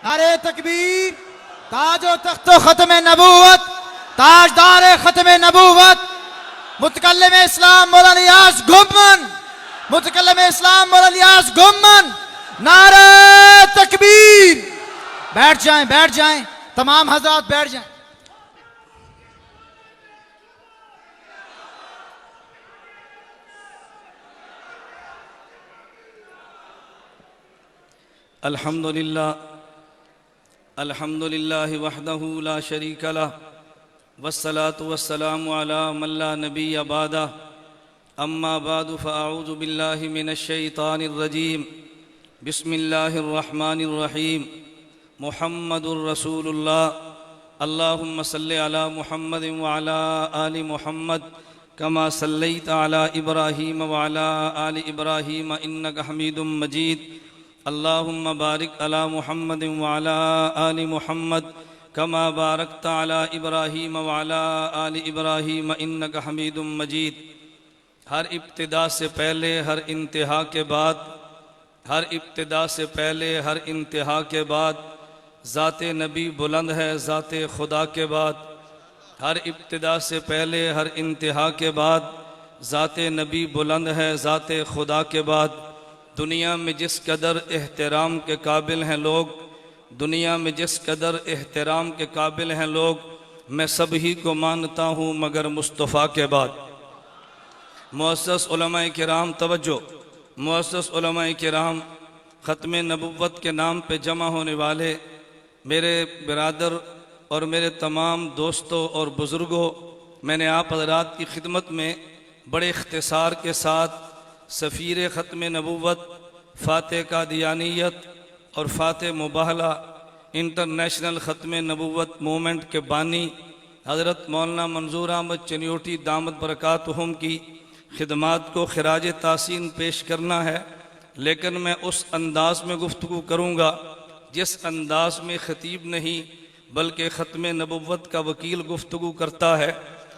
नारे तकबीर। ताजो तख्तो खत्म नबूवत, ताजदार खत्म नबूवत, मुतकल्लिम इस्लाम मौलाना इलियास गुम्मन, मुतकल्लिम इस्लाम मौलाना इलियास गुम्मन। नारे तकबीर। बैठ जाएं, तमाम हजरात बैठ जाएं। अल्हम्दुलिल्लाह वहदहु ला शरीक लह वस्सलातु वस्सलामु अला मन ला नबिय्य बअदा अम्मा बादु फ़अऊज़ु बिल्लाहि मिनश शैतानिर रजीम बिस्मिल्लाहिर रहमानिर रहीम मुहम्मदुर रसूलुल्लाह अल्लाहुम्मा सल्लि अला मुहम्मद व अला आलि मुहम्मद कमा सल्लैता अला इब्राहीम व अला आलि इब्राहीम इन्नका हमीदुम मजीद अल्लाहुम्मा बारिक अला मुहम्मद व अला आलि मुहम्मद कमा बारकता अला इब्राहीम व अला आलि इब्राहीम इन्नका हमीदुम मजीद। हर इब्तिदा से पहले हर इंतहा के बाद, हर इब्तिदा से पहले हर इंतहा के बाद ज़ाते नबी बुलंद है ज़ाते खुदा के बाद। हर इब्तिदा से पहले हर इंतहा के बाद ज़ाते नबी बुलंद है ज़ाते खुदा के बाद। दुनिया में जिस कदर एहतराम के काबिल हैं लोग, दुनिया में जिस कदर एहतराम के काबिल हैं लोग, मैं सभी को मानता हूँ मगर मुस्तफ़ा के बाद। मुअस्सस उलमाए किराम तवज्जो, मुअस्सस उलमाए किराम, ख़त्म नबुव्वत के नाम पे जमा होने वाले मेरे बिरादर और मेरे तमाम दोस्तों और बुज़ुर्गों, मैंने आप हज़रात की खिदमत में बड़े इख्तिसार के साथ सफ़ीर ख़त्म नबुव्वत, फ़ातिह कादियानियत और फ़ातिह मुबाहला इंटरनेशनल ख़त्म नबुव्वत मूवमेंट के बानी हज़रत मौलाना मंजूर अहमद चनियोटी दामद बरकातुहुम की खिदमात को खिराज तासीन पेश करना है। लेकिन मैं उस अंदाज़ में गुफ्तगू करूँगा जिस अंदाज़ में ख़तीब नहीं बल्कि ख़त्म नबुव्वत का वकील गुफ्तगू करता है।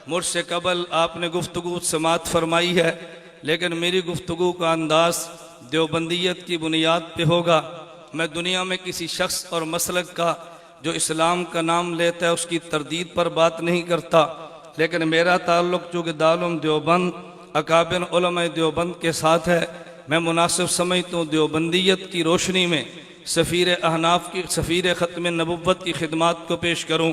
मुझसे कबल आपने गुफ्तगू समात फरमाई है, लेकिन मेरी गुफ्तगू का अंदाज़ देवबंदियत की बुनियाद पे होगा। मैं दुनिया में किसी शख्स और मसलक का जो इस्लाम का नाम लेता है उसकी तरदीद पर बात नहीं करता, लेकिन मेरा ताल्लुक़ चूँकि दारुल देवबंद अकाबिर उलमाए देवबंद के साथ है, मैं मुनासिब समझता हूँ देवबंदियत की रोशनी में सफ़ीर अहनाफ की सफ़ीर ख़त्म नबुव्वत की खिदमात को पेश करूँ।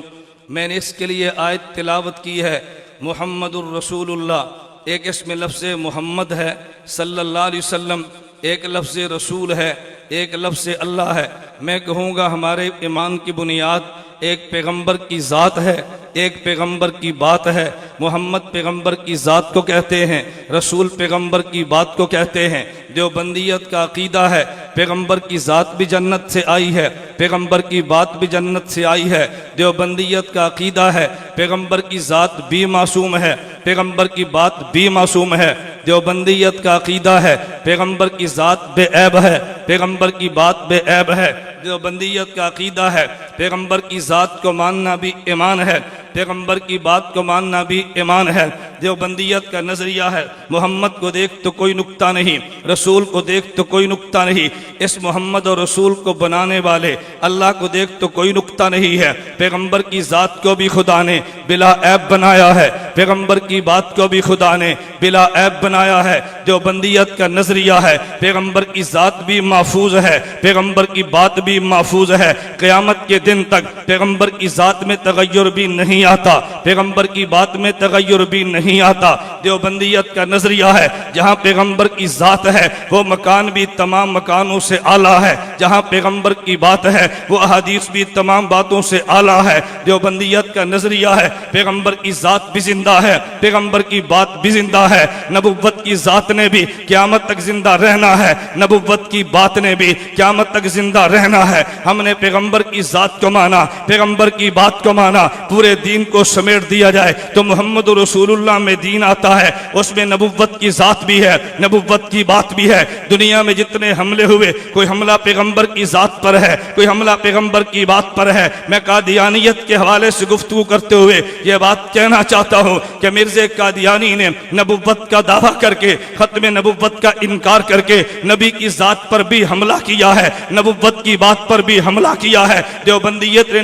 मैंने इसके लिए आयत तिलावत की है, मुहम्मदुर रसूलुल्लाह, एक इसमें लफ्ज़ मोहम्मद है सल्लल्लाहु अलैहि वसल्लम, एक लफ्ज़ रसूल है, एक लफ्ज़ अल्लाह है। मैं कहूँगा हमारे ईमान की बुनियाद एक पैगंबर की ज़ात है, एक पैगंबर की बात है। मोहम्मद पैगंबर की ज़ात को कहते हैं, रसूल पैगंबर की बात को कहते हैं। देवबंदियत का अकीदा है पैगंबर की ज़ात भी जन्नत से आई है, पैगंबर की बात भी जन्नत से आई है। देवबंदियत का अकीदा है पैगंबर की ज़ात भी मासूम है, पैगंबर की बात भी मासूम है। देवबंदियत का अकीदा है पैगंबर की ज़ात बेऐब है, पैगंबर की बात बेऐब है। देवबंदियत का अकीदा है पैगंबर की ज़ात को मानना भी ईमान है, पैगंबर की बात को मानना भी ईमान है। देवबंदियत का नज़रिया है मोहम्मद को देख तो कोई नुक्ता नहीं, रसूल को देख तो कोई नुक्ता नहीं। इस मोहम्मद और रसूल को बनाने वाले अल्लाह को देख तो कोई नुक्ता नहीं है। पैगंबर की ज़ात को भी खुदा ने बिला ऐब बनाया है, पैगंबर की बात को भी खुदा ने बिला ऐब बनाया है। देवबंदियत का नज़रिया है पैगंबर की ज़ात भी महफूज है, पैगंबर की बात भी महफूज है। क़यामत के दिन तक पैगंबर की ज़ात में तगय्युर भी नहीं आता, पैगंबर की बात में तगय्युर भी नहीं आता। देवबंदियत का नजरिया है जहाँ पैगंबर की ज़ात है वो मकान भी तमाम मकानों से आला है, जहाँ पैगंबर की बात है वो अहादीस भी तमाम बातों से आला है। देवबंदियत का नजरिया है पैगंबर की ज़ात भी जिंदा है, पैगंबर की बात भी जिंदा है। नबुव्वत की ज़ात ने भी क़यामत तक जिंदा रहना है, नबुव्वत की बात ने भी क़यामत तक जिंदा रहना है। हमने पैगंबर की ज़ात को माना, पैगंबर की बात को माना, पूरे दीन को समेट दिया जाए तो मोहम्मद रसूलुल्लाह में दीन आता है, उसमें नबुव्वत की ज़ात भी है, नबुव्वत की बात भी है। दुनिया में जितने हमले हुए, कोई हमला पैगंबर की ज़ात पर है, कोई हमला पैगंबर की बात पर है। मैं कादियानियत के हवाले से गुफ्तगू करते हुए यह बात कहना चाहता हूँ कि मिर्ज़ा कादियानी ने नबुव्वत का दावा करके, ख़त्म नबुव्वत का इनकार करके, नबी की ज़ात पर भी हमला किया है, नबुव्वत की बात पर भी हमला किया है। देवबंदियत ने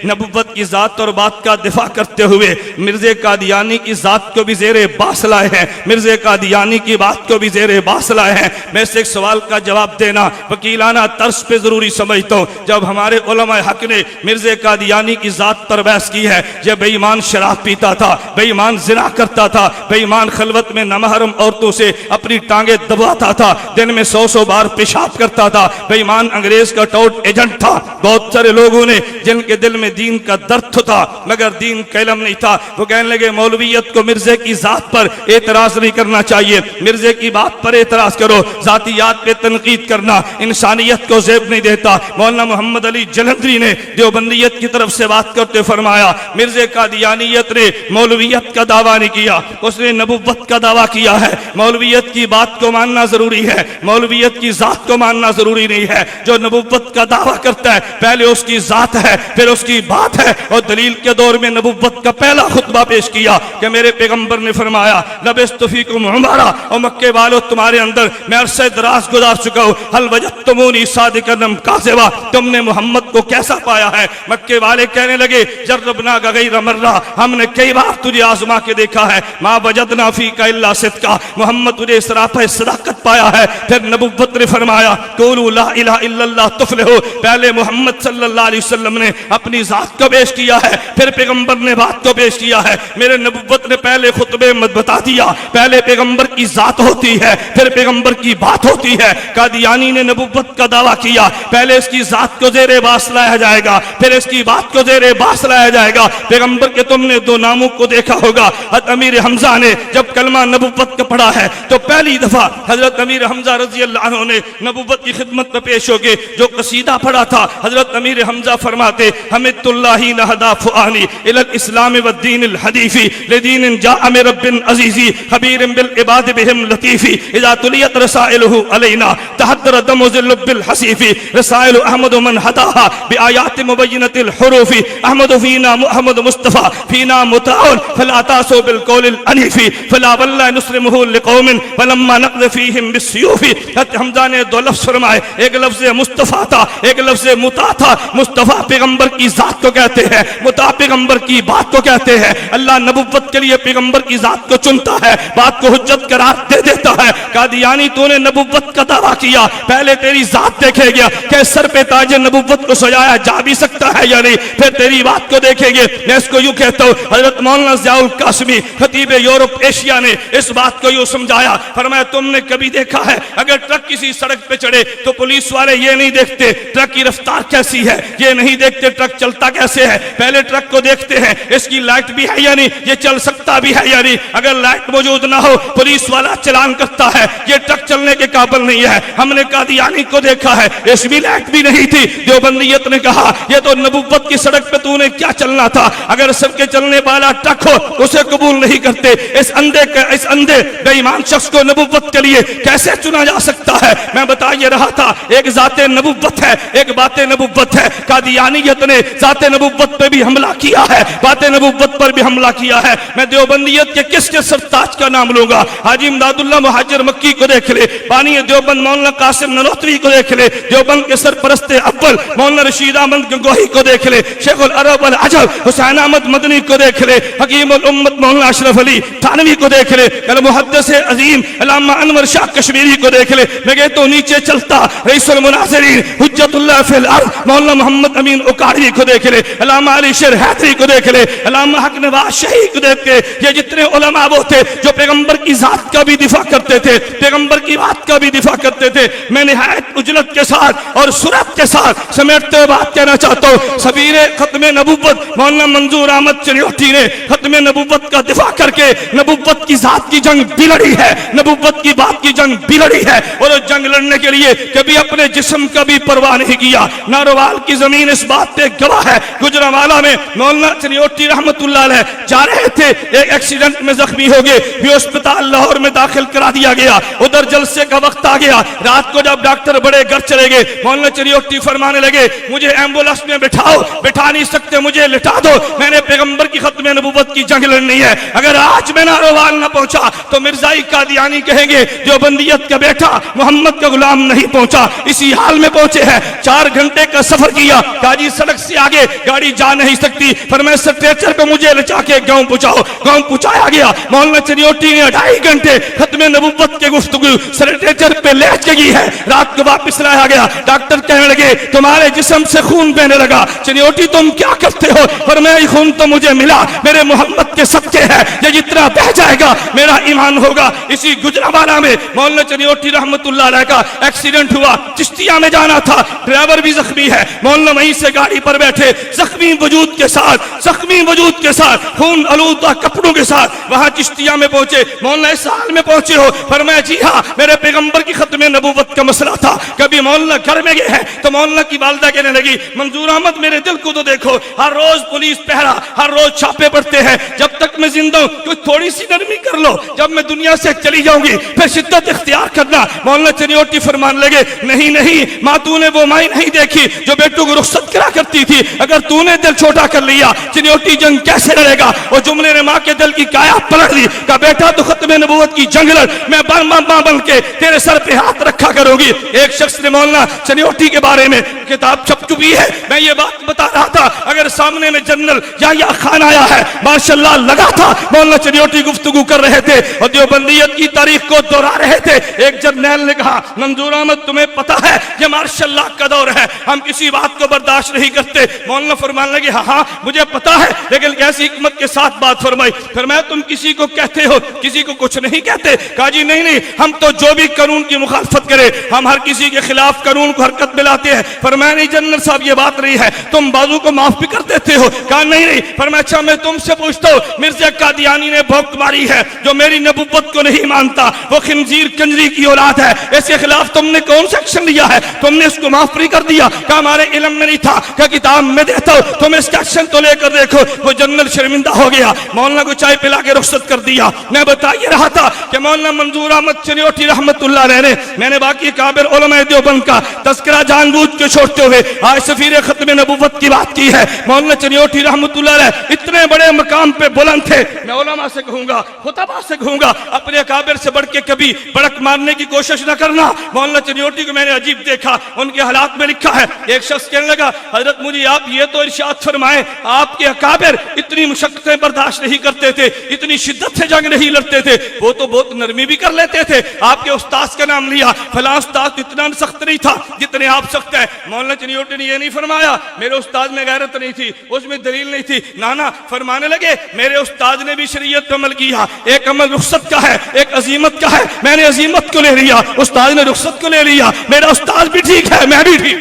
नबुव्वत की जात और बात का दिफा करते हुए मिर्ज़े कादियानी की जात को भी ज़ेरे बास लाए हैं, मिर्ज़े कादियानी की बात को भी ज़ेरे बास लाए हैं। मैं इस एक सवाल का जवाब देना वकीलाना तर्ज पे ज़रूरी समझता हूँ। जब हमारे उलमाए हक ने मिर्ज़े कादियानी की जात पर बहस की है, जब बेईमान शराब पीता था, बेईमान जिना करता था, बेईमान खलवत में नमहरम औरतों से अपनी टांगे दबाता था, दिन में 100 बार पेशाब करता था, बेईमान अंग्रेज का टॉट एजेंट था। बहुत सारे लोगों ने जिनके दिल में दीन का दर्द था मगर दीन का इल्म नहीं था, वो कहने लगे मौलवियत को मिर्जे की जात पर एतराज नहीं करना चाहिए, मिर्जे की बात पर एतराज करो, जातियात पे तनकीद करना इंसानियत को ज़ेब नहीं देता। मौलाना मोहम्मद अली जलंधरी ने देवबंदियत की तरफ से बात करते फरमाया मिर्जे कादियानियत ने मौलवियत का दावा नहीं किया, उसने नबुव्वत का दावा किया है। मौलवियत की बात को मानना जरूरी है, मौलवियत की जात को मानना जरूरी नहीं है। जो नबुव्वत का दावा करता है पहले उसकी जात है फिर उसकी बात है। और दलील के दौर में नबुव्वत का पहला खुतबा पेश किया कि मेरे पैगंबर ने फरमाया लबिस्तु फीकुम उमरा, और मक्के वालों तुम्हारे अंदर मैं अरसे दराज गुजार चुका हूँ, हल वजदतुमूनी सादिकन काज़िबा, तुमने मोहम्मद को कैसा पाया है? मक्के वाले कहने लगे जर्रबना गैर मर्रा, हमने कई बार तुझे आजमा के देखा है, मा वजदना फीका इल्ला सिद्का, मोहम्मद तुझे सराफा सदाकत पाया है। फिर नबुव्वत ने फरमाया कुलू ला इलाहा इल्लल्लाह तुफलिहू, पहले मोहम्मद सल्लल्लाहु अलैहि वसल्लम ने अपनी जात को पेश किया है, फिर पैगंबर ने बात को पेश किया है। मेरे नबुव्वत ने पहले खुतबे में बता दिया पहले पैगंबर की जात होती है फिर पैगंबर की बात होती है। कादियानी ने नबुव्वत का दावा किया पहले इसकी जात को ज़ेरे बास लाया जाएगा फिर इसकी बात को ज़ेरे बास लाया जाएगा। पैगंबर के तुमने दो नामों को देखा होगा, हज़रत अमीर हमजा ने जब कलमा नबुव्वत का पढ़ा है तो पहली दफा हजरत अमीर हमजा रज़ी अल्लाह अन्हु ने नबुव्वत की खिदमत में पेश होके जो कसीदा पढ़ा था, हजरत अमीर हमजा फरमाते हमिदुल्लाही नहदा फुआनी इलल इस्लाम व दीनिल हदीफी लिदीन जाअ मिन रब्बिन अजीजी खबीरिन बिल इबाद बिहिम लतीफी इज़ा तुलियत रसाइलुहु अलैना तहद्दर दमु ज़िल्बिल हसीफी रसाइल अहमद मन हदाहा बिआयात मुबय्यनतिल हुरूफी अहमद फीना मुहम्मद मुस्तफा फीना मुताउन फला तासु बिल कौलिल अनीफी फला वल्ला नुस्रिमुहु लिकौमिन फलम्मा नक़ज़ फीहिम बिस्सयूफी। हमजा ने दो लफ्ज़ फरमाए, एक लफ्ज़ मुस्तफा था एक लफ्ज़ मुता था। मुस्तफा पैगंबर की जात को कहते हैं, मुता पैगंबर की बात को कहते हैं। अल्लाह नबुव्वत के लिए पैगंबर की जात को चुनता है, बात को हुज्जत करार दे देता है। कादियानी तूने नबुव्वत का दावा किया पहले तेरी जात देखेगा कि सर पे ताज नबुव्वत को सजाया जा भी सकता है या नहीं, फिर तेरी बात को देखेंगे। मैं इसको यूं कहता हूँ हजरत मौलाना ज़ियाउल कासिमी खतीब यूरोप एशिया ने इस बात को यूं समझाया, फरमाया तुमने कभी देखा है अगर ट्रक किसी सड़क पे चढ़े तो पुलिस वाले ये नहीं देखते ट्रक की रफ्तार कैसी है, ये नहीं देखते ट्रक चलता कैसे है, पहले ट्रक को देखते हैं इसकी लाइट भी है या नहीं, ये चल सकता भी है या नहीं। अगर लाइट मौजूद ना हो पुलिस वाला चलान करता है, ये ट्रक चलने के काबिल नहीं है। हमने कादियानी को देखा है इसमें लाइट भी नहीं थी, देवबंदियत ने कहा ये तो नबुव्वत की सड़क पे तूने क्या चलना था, अगर सबके चलने वाला ट्रक हो उसे कबूल नहीं करते। इस अंधे बेईमान शख्स को नबुव्वत के लिए कैसे चुना जा सकता है? मैं बता ये रहा था एक जाते नबुव्वत है एक बातें नबुव्वत है। कादियानियत ने जाते नबुव्वत पे भी हमला किया है, बातें नबुव्वत पर भी हमला किया है। मैं देवबंदियत के किसके सरताज का नाम लूंगा? हाजी इमदादुल्लाह मुहाजिर मक्की को देख ले, बानी देवबंद मौलाना कासिम ननोतवी को देख ले, देवबंद के सरपरस्त अव्वल मौलाना रशीद अहमद गंगोही को देख ले, शेखुल अरब अल अजब हुसैन अहमद मदनी को देख ले, हकीम उल उम्मत मौलाना अशरफ अली थानवी को देख ले, अल मुहद्दिस अजीम अल्लामा अनवर शाह कश्मीरी को देख ले। मैं कहता तो नीचे चलता रईसुल मुनाज़िरीन हुज्जतुल्लाह फिल अर्ज़ मौलाना मोहम्मद अमीन उकाड़ी को देख ले, अल्लामा अली शेर हैदरी को देख ले, अल्लामा हक नवाज शहीद को देख के ये जितने उलमा वो थे जो पैगंबर की जात का भी दिफा करते थे, पैगंबर की बात का भी दिफा करते थे। मैं निहायत उजलत के साथ और सुरत के साथ समेटते हुए बात कहना चाहता हूँ, सबीरे खत्मे नबुव्वत मौलाना मंजूर अहमद चनियोटी ने खत्मे नबुव्वत का दिफा करके नबुव्वत की जात की जंग भी लड़ी है, नबुव्वत की बात की जंग भी लड़ी है, और उस जंग लड़ने के लिए कभी अपने जिस्म का भी परवाह नहीं किया। नारोवाल की जमीन इस बात पे गवाह है। गुजरांवाला में मौलाना चनियोटी रहमतुल्लाह अलैह जा रहे थे, एक एक्सीडेंट में जख्मी हो गए, भी अस्पताल लाहौर में दाखिल करा दिया गया। उधर जलसे का वक्त आ गया, रात को जब डॉक्टर बड़े घर चले गए, मौलाना चनियोटी फरमाने लगे मुझे एम्बुलेंस में बिठाओ, बिठा नहीं सकते मुझे लिटा दो, मैंने पैगंबर की खत्म नबुव्वत की जंग लड़नी है। अगर आज मैं नारोवाल न पहुंचा तो मिर्जाई कादियानी कहेंगे देवबंदियत नबूवत का बेटा मोहम्मद का गुलाम नहीं पहुंचा, इसी हाल में पहुंचे हैं। 4 घंटे का सफर किया, काजी सड़क से आगे गाड़ी जा नहीं सकती, पर मैं स्ट्रेचर पे मुझे लचा के गांव पहुंचाओ। गांव पहुंचाया गया। मौलाना चनियोटी ने 2.5 घंटे खत्मे नबूवत के गुफ्तगू स्ट्रेचर पे ले गई है। रात को वापस लाया गया। डॉक्टर कहने लगे तुम्हारे जिस्म से खून बहने लगा। चनियोटी तुम क्या करते हो? पर मैं खून तो मुझे मिला, मेरे मोहम्मद के सदके है, ये जितना बह जाएगा मेरा ईमान होगा। इसी गुजरावाला में मौलाना चनियोटी रहमतुल्लाह अलैह का एक्सीडेंट हुआ। चिश्तिया में जाना था, ड्राइवर भी जख्मी है। मौलाना वहीं से गाड़ी पर बैठे जख्मी वजूद के साथ खून आलूदा कपड़ों के साथ वहां चिश्तिया में पहुंचे। मौलाना इस हाल में पहुंचे हो? फरमाया जी हाँ, मेरे पैगंबर की खत्मे नबूवत का मसला था। कभी मौलाना घर में गए हैं तो मौलाना की वालिदा कहने लगी मंजूर अहमद मेरे दिल को तो देखो, हर रोज पुलिस पहरा, हर रोज छापे पड़ते हैं, जब तक मैं जिंदा हूं कोई थोड़ी सी नरमी कर लो, जब मैं दुनिया से चली जाऊंगी फिर शिद्दत इख्तियार करना। मौलाना चनियोटी फरमान लगे नहीं नहीं माँ, तूने वो माई नहीं देखी जो बेटों को रुखसत करा करती थी। अगर तूने दिल छोटा कर लिया चनियोटी जंग कैसे लड़ेगा? और जुमले ने माँ के दिल की काया पलट दी। का बेटा तो खत्मे नबूवत की जंग लड़, मैं मां बन के तेरे सर पे हाथ रखा करूंगी। एक शख्स ने मौलाना चनियोटी के बारे में किताब छप चुकी है, मैं ये बात बता रहा था, अगर सामने में जनरल या खान आया है माशाल्लाह लगा था मौलाना चनियोटी गुफ्तगू कर रहे थे और देवबंदियत की तारीख को दोहरा रहे थे। एक जर्नैल ने कहा मंजूर अहमद तुम्हें पता है ये मार्शल्लाह का दौर है, हम किसी बात को बर्दाश्त नहीं करते। मौलाना फरमान लगे हाँ मुझे पता है, लेकिन कैसी हिकमत के साथ बात फरमाई। फरमाया तुम किसी को कहते हो, किसी को कुछ नहीं कहते। कहा जी नहीं, हम तो जो भी कानून की मुखालफत करे हम हर किसी के खिलाफ कानून को हरकत में लाते हैं। फरमाया नहीं जनरल साहब ये बात नहीं है, तुम बाजू को माफ भी कर देते हो। कहा नहीं। फरमाया अच्छा मैं तुमसे पूछता हूँ, मिर्जा कादियानी ने भौंक मारी है, जो मेरी नबूवत को नहीं मानता वो खिंजीर कंजरी की औलाद है, इसके खिलाफ तुमने कौन सा एक्शन लिया है? तुमने उसको माफ नहीं कर दिया। कहा हमारे इल्म में नहीं था, क्या किताब में देता हूँ, तुम इसका एक्शन तो लेकर देखो। वो जनरल शर्मिंदा हो गया, मौलाना को चाय पिला के रुखसत कर दिया। मैं बता ये रहा था कि मौलाना मंजूर अहमद चनियोटी रहमतुल्लाह अलैह ने, मैंने बाकी काबिर उलमा देवबंद का तज़किरा जानबूझ के छोड़ते हुए आज सफीर खत्मे नबूवत की बात की है। मौलाना चनियोटी रहमतुल्लाह अलैह इतने बड़े मकाम पे बुलंद थे, मैं उलमा से कहूंगा, खुतबा से कहूंगा, अपने काबिर से बढ़ के कभी बड़क मारने की कोशिश न करना। मौलाना चनियोटी को मैंने अजीब देखा, उनके हालात में लिखा है, एक शख्स कहने लगा हजरत मुझे आप ये तो इरशाद फरमाए आपके अकाबिर इतनी मुशक्कतें बर्दाश्त नहीं करते थे, इतनी शिद्दत से जंग नहीं लड़ते थे, वो तो बहुत नरमी भी कर लेते थे। आपके उस्ताद का नाम लिया, फलां उस्ताद इतना सख्त नहीं था जितने आप सख्त है। मौलाना चनियोटी ने ये नहीं फरमाया मेरे उस्ताद में गैरत नहीं थी, उसमें दलील नहीं थी, ना फरमाने लगे मेरे उस्ताद ने भी शरीयत पे अमल किया, एक अमल रुखसत का है, एक अजीमत का है, मैंने अजीमत को ले लिया, उस्ताद ने रुखसत को ले लिया, मेरा उस्ताद भी ठीक है मैं भी ठीक।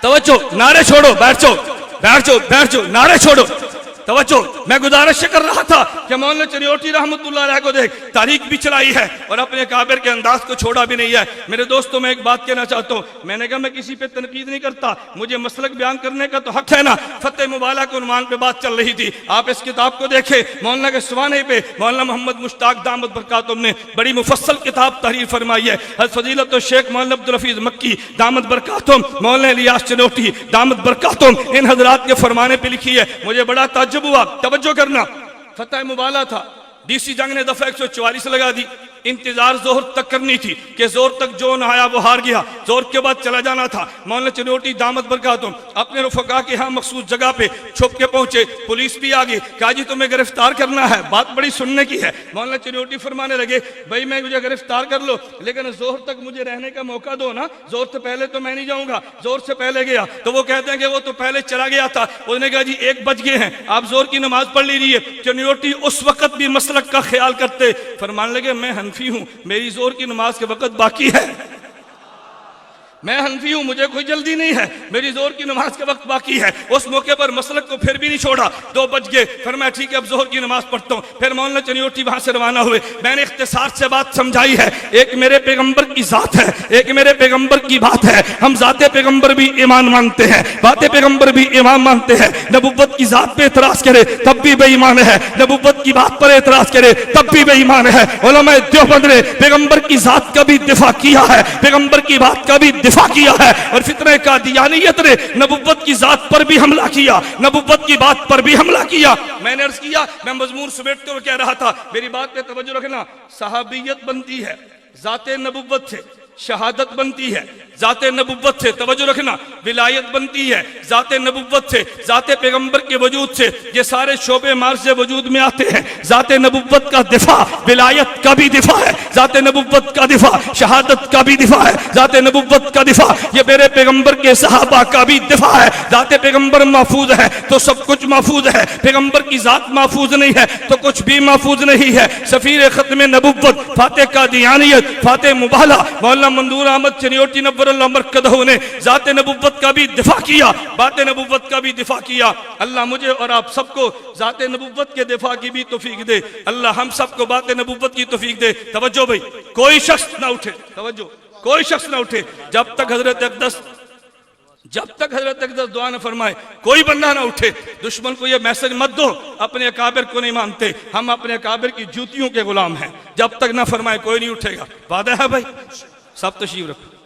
तवज्जो, नारे छोड़ो, बैठ जाओ, नारे छोड़ो, तवज्जो। मैं गुजारिश कर रहा था कि मौलाना चनियोटी रहमतुल्लाह अलैह को देख तारीख भी चलाई है और अपने काबिर के अंदाज को छोड़ा भी नहीं है। मेरे दोस्तों मैं एक बात कहना चाहता हूँ, मैंने कहा मैं किसी पे तनकीद नहीं करता, मुझे मसलक बयान करने का तो हक है ना। फतेह मुबाला के उन्वान पे बात चल रही थी, आप इस किताब को देखें, मौलाना के सवाने पे मौलाना मोहम्मद मुश्ताक दामद बरकातुम ने बड़ी मुफस्सल किताब तहरीर फरमाई है। फजीलत शेख मौलाना अब्दुल हफीज मक्की दामद बरकातुम, मौलाना इलियास चनियोटी दामद बरकातुम, इन हजरात के फरमाने पे लिखी है। मुझे बड़ा ताज्जुब हुआ, तवज्जो करना, फतेह मुबाला था, डीसी जंग ने दफा 144 लगा दी, इंतजार जोहर तक करनी थी कि जोर तक जो न आया वो हार गया, जोर के बाद चला जाना था। मौलाना चनियोटी दामद बरकातुम अपने रुफका के यहाँ मखसूस जगह पे छुप के पहुंचे, पुलिस भी आ गई, कहा जी तुम्हें गिरफ्तार करना है, बात बड़ी सुनने की है। मौलाना चनियोटी फरमाने लगे भाई मैं मुझे गिरफ्तार कर लो, लेकिन जोर तक मुझे रहने का मौका दो ना, जोर से पहले तो मैं नहीं जाऊंगा। जोर से पहले गया तो वो कहते हैं कि वो तो पहले चला गया था, उसने कहा जी 1 बज गए हैं, आप जोर की नमाज पढ़ लीजिए। चनियोटी उस वक्त भी मसलक का ख्याल करते, फरमान लगे मैं हनफी हूं, मेरी जोर की नमाज के वक्त बाकी है, मैं हनफी हूं, मुझे कोई जल्दी नहीं है, मेरी जोर की नमाज के वक्त बाकी है। उस मौके पर मसलक को फिर भी नहीं छोड़ा, 2 बज गए, फिर मैं ठीक है अब जोहर की नमाज पढ़ता हूँ। फिर मौलाना चनियोटी वहां से रवाना हुए। मैंने इख्तिसार से बात समझाई है, एक मेरे पैगंबर की जात है, एक मेरे पैगंबर की बात है, हम जाते पैगंबर भी ईमान मानते हैं, बातें पैगंबर भी ईमान मानते हैं। नबुव्वत की जात पे एतराज करे तब भी बेईमान है, नबुव्वत की बात पर एतराज करे तब भी बेईमान है। उलमा देवबंद ने पैगंबर की जात का भी दिफा किया है, पैगंबर की बात का भी दिफा किया है। और फितने कादियानियत ने नबुव्वत की जात पर भी हमला किया, नबुव्वत की बात पर भी हमला किया। मैंने अर्ज किया, मैं मजमून समेटते हुए कह रहा था, मेरी बात पे तवज्जो रखना, सहाबियत बनती है जाते नबुव्वत से, शहादत बनती है जाते नबुव्वत से, तवज्जो रखना, विलायत बनती है जाते नबुव्वत से, जाते पैगंबर के वजूद से। ये सारे शोबे मार्ज से वजूद में आते हैं। जाते नबुव्वत का दिफा विलायत का भी दिफा है, जाते नबुव्वत का दिफा शहादत का भी दिफा है, जाते नबुव्वत का दिफा ये मेरे पैगंबर के सहाबा का भी दिफा है। जाते पैगंबर महफूज है तो सब कुछ महफूज है, पैगंबर की जात महफूज नहीं है तो कुछ भी महफूज नहीं है। सफीर खत्म नबुव्वत फाते कादियानियत फाते मुबाला मौलाना मंदूर अहमद चनियोटी नव्वरल्लाह मरकदहू ने जाते नबुव्वत का भी दिफा किया, बाते नबुव्वत का भी दिफा किया। अल्लाह मुझे और आप सबको जाते नबुव्वत के दिफा की भी तौफीक दे। अल्लाह हम सबको बाते नबुव्वत की तौफीक दे। तवज्जो भाई, कोई शख्स ना उठे, तवज्जो, कोई शख्स ना उठे जब तक हजरत अक़दस दुआ न फरमाए, कोई बंदा ना उठे। दुश्मन को ये मैसेज मत दो अपने अकाबिर को नहीं मानते, हम अपने अकाबिर की जूतियों के गुलाम हैं। जब तक ना फरमाए कोई नहीं उठेगा। वादा है भाई? सब तशरीफ रखो।